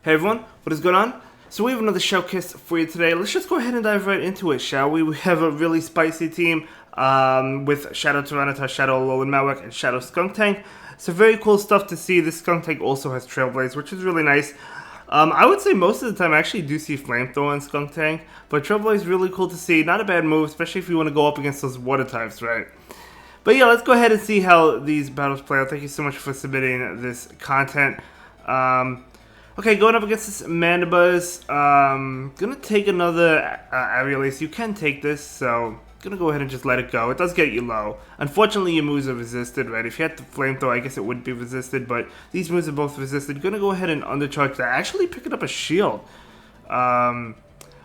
Hey everyone, what is going on? So we have another showcase for you today. Let's just go ahead and dive right into it, shall we? We have a really spicy team with Shadow Tyranitar, Shadow Alolan Malwack, and Shadow Skuntank. So very cool stuff to see. This Skuntank also has Trailblaze, which is really nice. I would say most of the time I actually do see Flamethrower and Skuntank, but Trailblaze is really cool to see. Not a bad move, especially if you want to go up against those water types, right? But yeah, let's go ahead and see how these battles play out. Thank you so much for submitting this content. Okay, going up against this Mandibuzz, gonna take another Aerial Ace. You can take this, so gonna go ahead and just let it go. It does get you low. Unfortunately, your moves are resisted, right? If you had the Flamethrower, I guess it would be resisted, but these moves are both resisted. Gonna go ahead and undercharge that. Actually picking up a shield. Alright,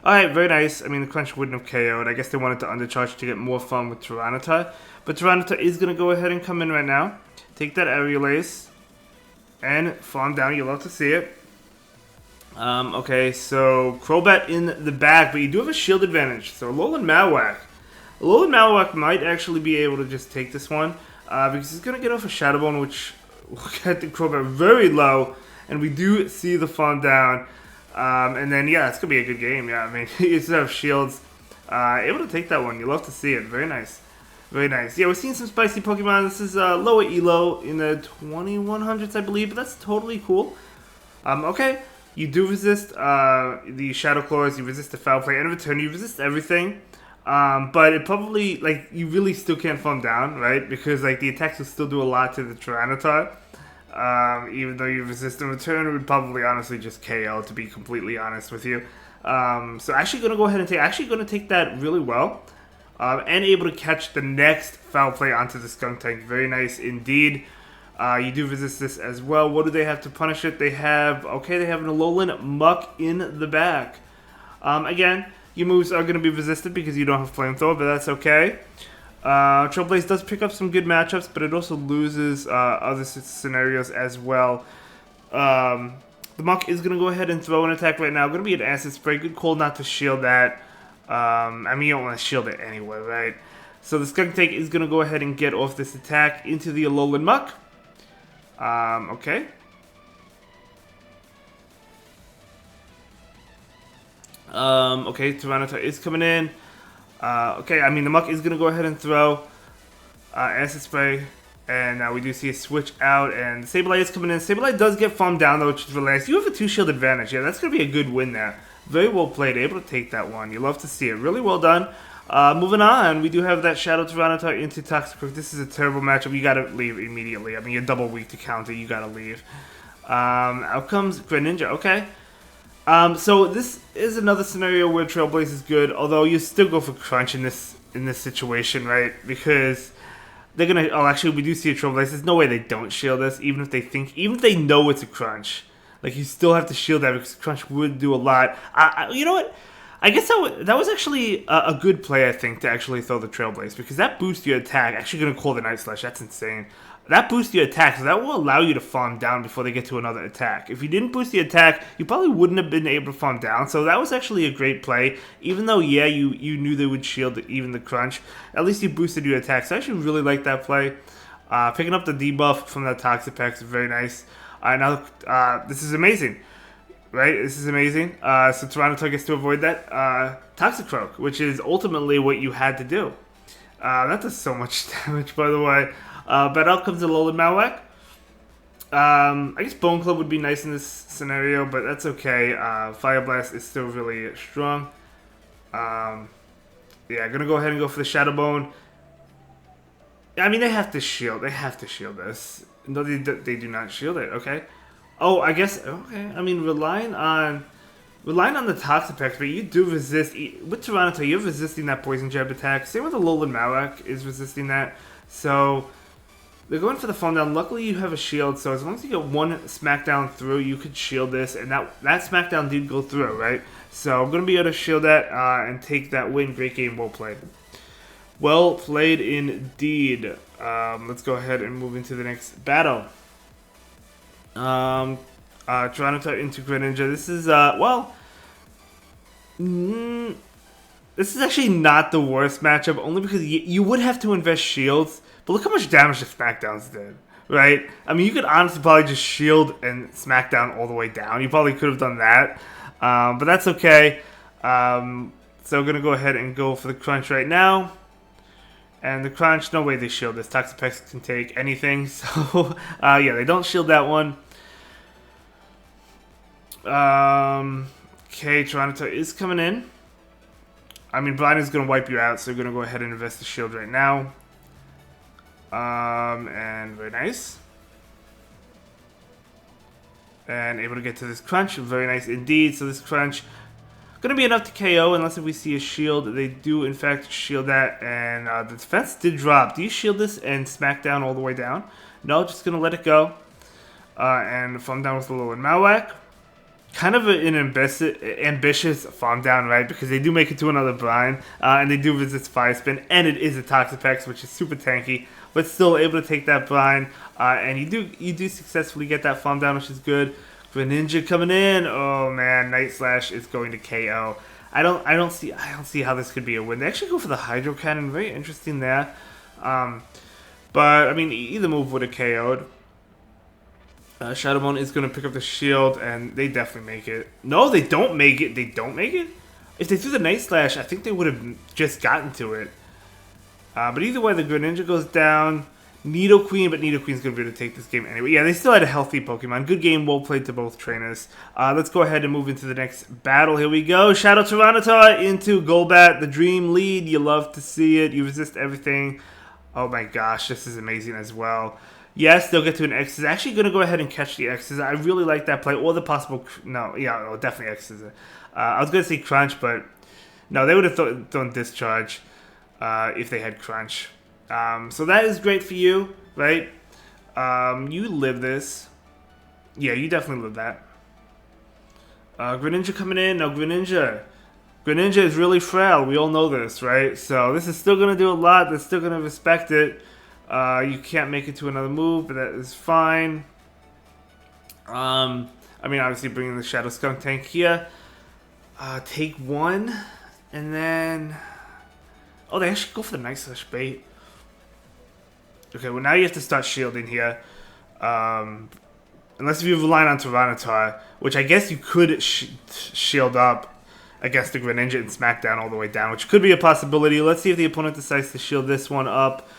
very nice. I mean, the Crunch wouldn't have KO'd. I guess they wanted to undercharge to get more fun with Tyranitar. But Tyranitar is gonna go ahead and come in right now. Take that Aerial Ace. And farm down. You'll love to see it. Okay, so Crobat in the back, but you do have a shield advantage. So Alolan Malwack might actually be able to just take this one, because he's going to get off a Shadow Bone, which will get the Crobat very low, and we do see the farm down. And then, yeah, it's going to be a good game. Yeah, I mean, you still have shields. Able to take that one. You love to see it. Very nice. Very nice. Yeah, we're seeing some spicy Pokemon. This is lower Elo in the 2100s, I believe, but that's totally cool. Okay. You do resist the Shadow Claws, you resist the Foul Play, and in return you resist everything. But it probably, like, you really still can't farm down, right? Because, like, the attacks will still do a lot to the Tyranitar. Even though you resist in return, it would probably honestly just KO, to be completely honest with you. So actually going to go ahead and take that really well. And able to catch the next Foul Play onto the Skuntank. Very nice indeed. You do resist this as well. What do they have to punish it? They have an Alolan Muck in the back. Again, your moves are going to be resisted because you don't have Flamethrower, but that's okay. Trailblaze does pick up some good matchups, but it also loses other scenarios as well. The Muck is going to go ahead and throw an attack right now. Going to be an Acid Spray. Good call not to shield that. I mean, you don't want to shield it anyway, right? So the Skuntank is going to go ahead and get off this attack into the Alolan Muck. Okay. Okay, Tyranitar is coming in. Okay, I mean, the Muck is going to go ahead and throw Acid Spray. And now we do see a switch out, and Sableye is coming in. Sableye does get farmed down, though, which is really nice. You have a 2-shield advantage. Yeah, that's going to be a good win there. Very well played. Able to take that one. You love to see it. Really well done. Moving on, we do have that Shadow Tyranitar into Toxicroak. This is a terrible matchup. You gotta leave immediately. I mean, you're double weak to counter. You gotta leave. Out comes Greninja. Okay. So this is another scenario where Trailblaze is good, although you still go for Crunch in this situation, right? Because they're gonna. Oh, actually, we do see a Trailblaze. There's no way they don't shield this, even if they know it's a Crunch. Like, you still have to shield that because Crunch would do a lot. You know what? I guess that was actually a good play, I think, to actually throw the Trailblaze, because that boosts your attack. Actually going to call the Night Slash. That's insane. That boosts your attack, so that will allow you to farm down before they get to another attack. If you didn't boost the attack, you probably wouldn't have been able to farm down, so that was actually a great play. Even though, yeah, you knew they would shield even the Crunch, at least you boosted your attack, so I actually really like that play. Picking up the debuff from that Toxapex is very nice. Now, this is amazing. Right, this is amazing. So Tyranitar gets to avoid that Toxicroak, which is ultimately what you had to do. That does so much damage, by the way. But out comes the Alolan Malwack. I guess Bone Club would be nice in this scenario, but that's okay. Fire Blast is still really strong. Yeah, gonna go ahead and go for the Shadow Bone. I mean, they have to shield. They have to shield this. No, they do not shield it. Okay. Oh, I guess, okay. I mean, relying on the Toxapex, but you do resist. With Tyranitar, you're resisting that Poison Jab attack. Same with the Alolan Malwack is resisting that. So, they're going for the farm down. Luckily, you have a shield, so as long as you get one Smackdown through, you could shield this. And that Smackdown did go through, right? So, I'm going to be able to shield that and take that win. Great game, well played. Well played indeed. Let's go ahead and move into the next battle. Tyranitar into Greninja. This is, this is actually not the worst matchup, only because you would have to invest shields, but look how much damage the Smackdowns did. right? I mean, you could honestly probably just shield and smack down all the way down. You probably could have done that, but that's okay. So we're gonna go ahead and go for the crunch right now. And the crunch, no way they shield this. Toxapex can take anything, so yeah, they don't shield that one. Okay, Tyranitar is coming in. I mean, Blind is going to wipe you out, so we're going to go ahead and invest the shield right now. And very nice. And able to get to this crunch, very nice indeed. So this crunch going to be enough to KO, unless if we see a shield. They do, in fact, shield that, and the defense did drop. Do you shield this and smack down all the way down? No, just going to let it go. And farm down with the low and Malwhack. Kind of an ambitious farm down, right? Because they do make it to another brine, and they do resist Fire Spin, and it is a Toxapex, which is super tanky, but still able to take that brine, and you do successfully get that farm down, which is good. Greninja coming in. Oh man, Night Slash is going to KO. I don't see how this could be a win. They actually go for the Hydro Cannon, very interesting there. But I mean, either move would have KO'd. Shadowbone is going to pick up the shield, and they definitely make it. No, they don't make it. They don't make it? If they threw the Night Slash, I think they would have just gotten to it. But either way, the Greninja goes down. Nidoqueen, but Nidoqueen's going to be able to take this game anyway. Yeah, they still had a healthy Pokemon. Good game, well played to both trainers. Let's go ahead and move into the next battle. Here we go. Shadow Tyranitar into Golbat, the dream lead. You love to see it. You resist everything. Oh my gosh, this is amazing as well. Yes, they'll get to an X's. Actually going to go ahead and catch the X's. I really like that play. Or the possible... No, yeah, definitely X's. I was going to say Crunch, but... No, they would have thrown Discharge if they had Crunch. So that is great for you, right? You live this. Yeah, you definitely live that. Greninja coming in. No, Greninja is really frail. We all know this, right? So this is still going to do a lot. They're still going to respect it. You can't make it to another move, but that is fine. I mean, obviously bringing the Shadow Skunk Tank here. Take one, and then... Oh, they actually go for the Night Slash bait. Okay, well now you have to start shielding here. Unless if you're relying on Tyranitar, which I guess you could shield up against the Greninja and smack down all the way down, which could be a possibility. Let's see if the opponent decides to shield this one up.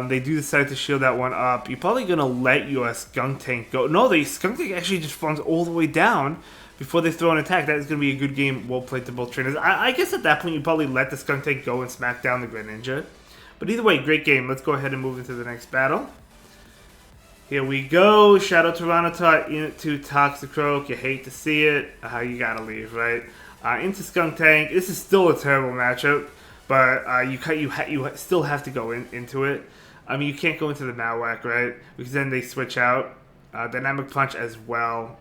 They do decide to shield that one up. You're probably going to let your Skunk Tank go. No, the Skunk Tank actually just farms all the way down before they throw an attack. That is going to be a good game, well played to both trainers. I guess at that point you probably let the Skunk Tank go and smack down the Greninja. But either way, great game. Let's go ahead and move into the next battle. Here we go. Shadow Tyranitar into Toxicroak. You hate to see it. You gotta leave, right? Into Skunk Tank. This is still a terrible matchup, but you still have to go into it. I mean, you can't go into the Malwhack, right? Because then they switch out. Dynamic Punch as well.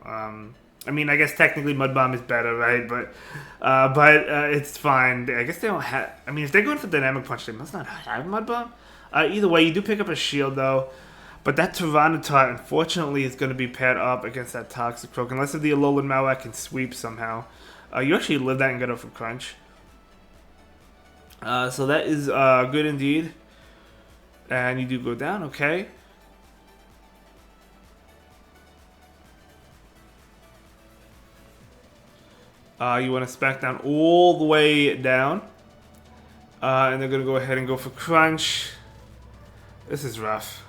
I mean, I guess technically Mud Bomb is better, right? But it's fine. I guess they don't have... I mean, if they're going for Dynamic Punch, they must not have Mud Bomb. Either way, you do pick up a shield, though. But that Tyranitar, unfortunately, is going to be paired up against that Toxicroak. Unless if the Alolan Malwhack can sweep somehow. You actually live that and get off a Crunch. So that is good indeed. And you do go down, okay. You want to smack down all the way down. And they're going to go ahead and go for Crunch. This is rough.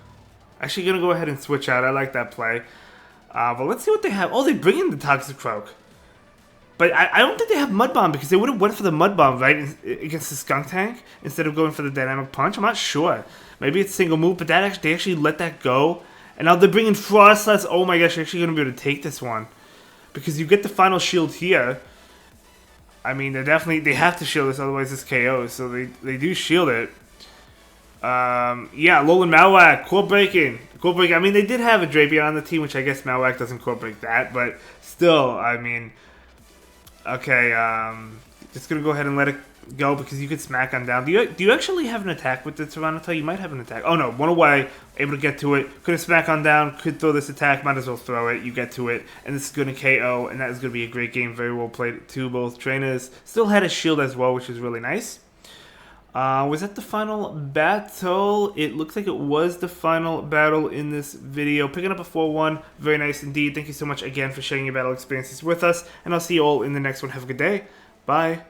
Actually going to go ahead and switch out. I like that play. But let's see what they have. Oh, they bring in the Toxicroak. But I don't think they have Mud Bomb because they would have went for the Mud Bomb, right, against the Skunk Tank instead of going for the Dynamic Punch. I'm not sure. Maybe it's single move, but they actually let that go. And now they're bringing Frostlass. Oh my gosh, you're actually going to be able to take this one. Because you get the final shield here. I mean, they have to shield this, otherwise it's KO. So they do shield it. Yeah, Alolan Malwhack, core breaking. I mean, they did have a Drapion on the team, which I guess Malwhack doesn't core break that, but still, I mean, okay, just gonna go ahead and let it go because you could smack on down. Do you actually have an attack with the Tyranitar? You might have an attack. Oh no, one away, able to get to it. Could have smack on down, could throw this attack, might as well throw it. You get to it, and this is gonna KO, and that is gonna be a great game. Very well played to both trainers. Still had a shield as well, which is really nice. Was that the final battle? It looks like it was the final battle in this video. Picking up a 4-1. Very nice indeed. Thank you so much again for sharing your battle experiences with us. And I'll see you all in the next one. Have a good day. Bye.